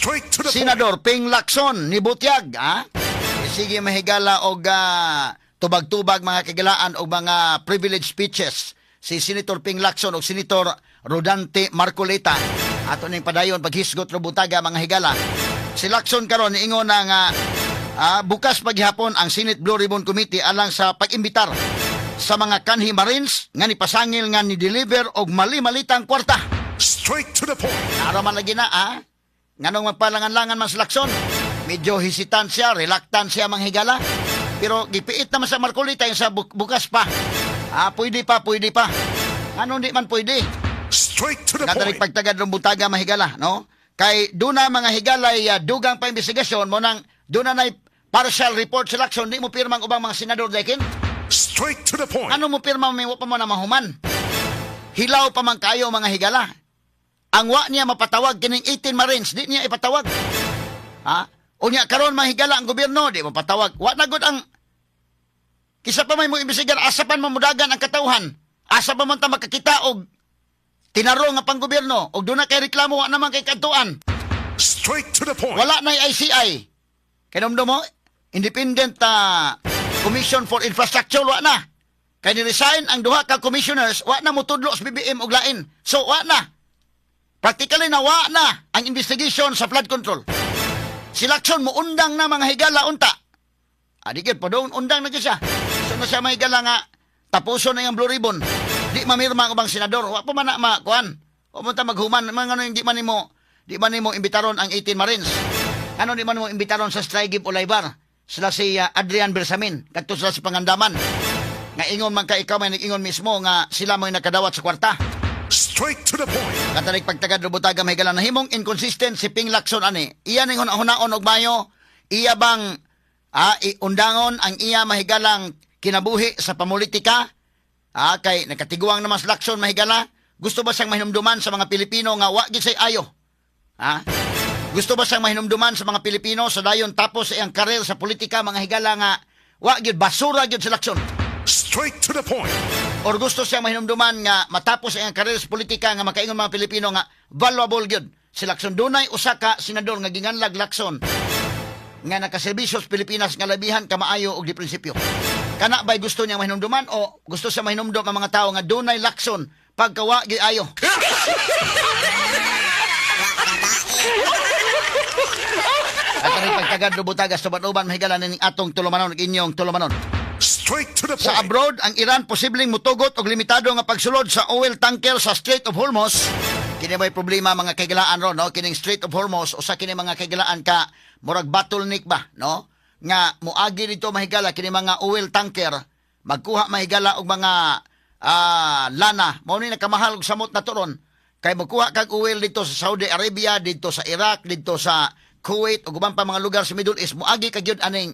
Straight to the Senador Ping Lacson ni Butyag, sige mahigala og tubag-tubag mga kagilaan o mga privilege speeches si Senator Ping Lacson o Senator Rodante Marcoleta ato ning padayon paghisgot ro butaga mga higala. Si Lacson karon niingon na nga bukas paghapon ang Senate Blue Ribbon Committee alang sa pag-imbitar sa mga kanhi Marines nga nipasangil nga ni deliver og mali-malitang kwarta. Straight to the point. Naraman lagi na nganong magpalangan-langan man si Lacson. Medyo hesitant siya, reluctant siya manghigala. Pero gipiit naman sa Marcolita yung sa bukas pa. Pwede pa. Ano di man pwede? Straight to the Natarik point. pagtagad ng butaga mahigala, no? Kay duna mga higalay dugang pa investigasyon mo nang duna na partial report sa Lacson, di mo pirmang ubang mga senador dakin. Straight to the point. Ano mo pirma mo pa mo na mahuman? Hilaw pa man kayo mga higala. Ang wa niya mapatawag kining 18 Marines, di niya ipatawag. Unya karon mahigala ang gobyerno, di mapatawag. Wa na gud ang kisa pa may mo imbestigar, asa pa mamudagan ang katawhan. Asa pa man ta makakita og tinaro nga pang gobyerno og doon na kay reklamo wa naman kay kadtuan. Straight to the point. Wala na ICI. Kinomdo mo, Independent Commission for Infrastructure wa na. Kay ni-resign ang duha ka commissioners, wa na mutudlo sa BBM og lain. So wa na. Practically na wa na ang investigation sa flood control. Si Lacson mo undang na mga higala unta. Adigid pa doon undang na siya. So na siya mga higala nga tapuson na yung Blue Ribbon. Di mamirma ang ubang senador. Wa pa man na makuan. O mo ta maghuman mga ano di man nimo imbitaron ang 18 Marines. Ano di man mo imbitaron sa Strigib Olaybar. Sila si Adrian Bersamin, kadto sila si Pangandaman. Nga ingon man ka ikaw may nag-ingon mismo nga sila mo nakadawat sa kwarta. Straight to the point. Katanig pagtagad ro butaga mahigala na himong inconsistent si Ping Lacson ani. Iya ning hunaon og mayo, iya bang undangon ang iya mahigalang kinabuhi sa pamulitika? Kay nakatiguang naman si Lacson mahigala. Gusto ba siyang mahinumduman sa mga Pilipino nga wa gid say ayo? Gusto ba siyang mahinumduman sa mga Pilipino sa dayon tapos sa iyang karir sa politika mga higala nga wa gid basura gid si Lacson? Straight to the point. Or gusto siyang mahinumduman nga matapos ang karir sa politika nga makaingon mga Pilipino nga valuable gyud si Lacson. Dunay usa ka senador nga ginganlag Lacson nga nakaserbisyo sa Pilipinas nga labihan ka maayo og di prinsipyo. Kana ba'y gusto niya mahinumduman o gusto siya mahinumdum ang mga tao nga dunay Lacson pagkawa gyud ayo? At ang pagtagad do butagas sa batuban mahigala ning atong tulumanon ug inyong tulumanon. Straight to the point. Sa abroad, ang Iran posibleng mutugot og limitado nga pagsulod sa oil tanker sa Strait of Hormuz. Kini may problema mga kaigalaan ron, no? Kining Strait of Hormuz o sa kini mga kaigalaan ka murag bottleneck ba, no? Nga muagi dito mahigala kini mga oil tanker magkuha mahigala og mga lana. Mao ni nakamahal og samot na turon. Kay magkuha kag oil dito sa Saudi Arabia, dito sa Iraq, dito sa Kuwait ug uban pa mga lugar sa Middle East. Muagi kag yun aning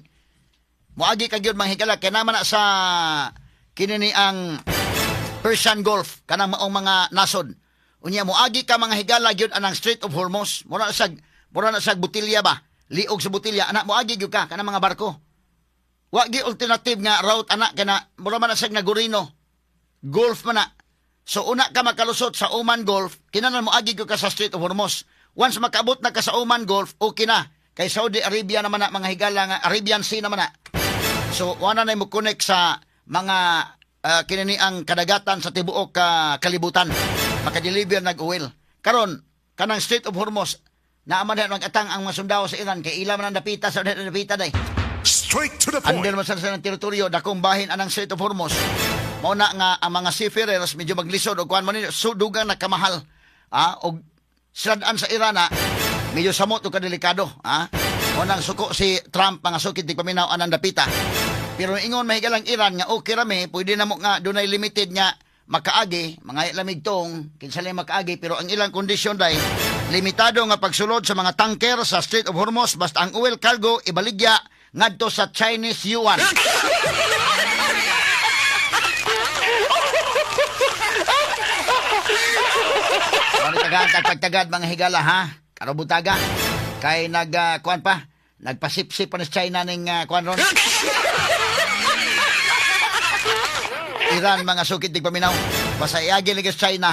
muagi kag yun mga higala kay naman na sa kinini ang Persian Gulf kanang maong mga nasod. Unya muagi ka mga higala gyud anang Strait of Hormuz. Mura na sag botilya ba? Liog sa botilya anak muagi gyud ka kanang mga barko. Wa gi alternative nga route anak kana mura man na sag nagurino. Gulf man na. So una ka makalusot sa Oman Gulf, kinahanglan muagi gyud ka sa Strait of Hormuz. Once makaabot na ka sa Oman Gulf, okay na. Kay Saudi Arabia naman na mga higala nga Arabian Sea naman na. So, wala na mo connect sa mga kinini ang kadagatan sa tibuok kalibutan. Makadeliver nag-oil. Karon, kanang Strait of Hormuz, naaman na mag-atang ang mga sundao sa Iran, kay ilam na napita sa napita day. Straight to the point. Andel man sa ng teritoryo, dakong bahin anang Strait of Hormuz. Mauna nga ang mga seafarers medyo maglisod o kuhan mo nila, sudugang nakamahal. O siladaan sa Iran medyo samot o kadelikado. Unang suko si Trump mga sukit di paminaw anang dapita. Pero ingon mahigalang Iran nga okay rami, pwede na mo nga dunay limited nga makaagi, mga lamig tong kinsalay makaagi, pero ang ilang kondisyon day limitado nga pagsulod sa mga tanker sa Strait of Hormuz basta ang oil cargo ibaligya ngadto sa Chinese yuan. Pagtagad mga higala karabutaga kay kuan pa nagpasipsip pa sa China ning kuan ron. Iran mga sukit di paminaw basta iagi sa China